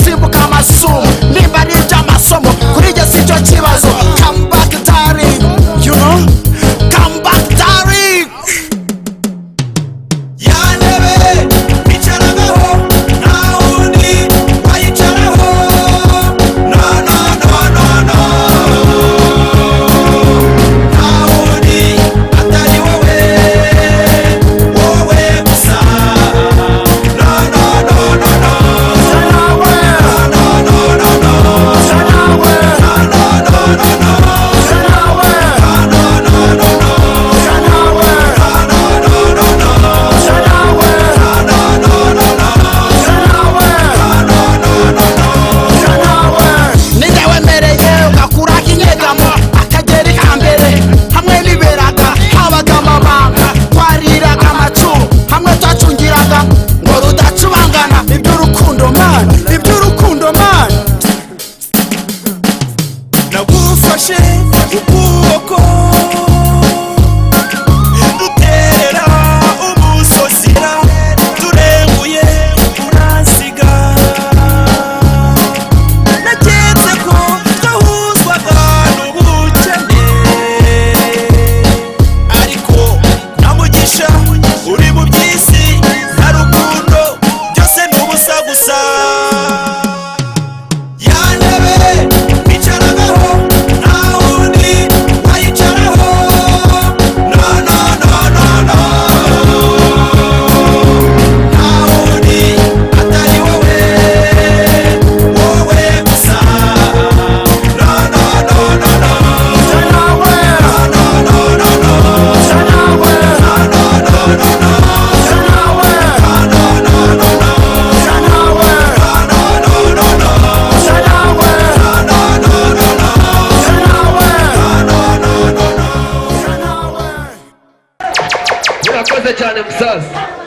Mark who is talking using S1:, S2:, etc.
S1: simbuka amasumo nimba ari iby'amasomo kuri njye si cyo kibazo. Come back darling, you know, come back darling.
S2: Yantebe bicaragaho nta wundi wayicaraho. No no no no no, nta wundi atari wowe, wowe gusa. No no no no no, no no no no no, no no no no no. Nagufashe ukuboko dutera umusosira turenguye uransiga. Naketse ko twahuzwaga n'ubukene, ariko namugisha uri mu by'isi na rukundo byose ni ubusa gusa.
S3: Akoze cyane musaza.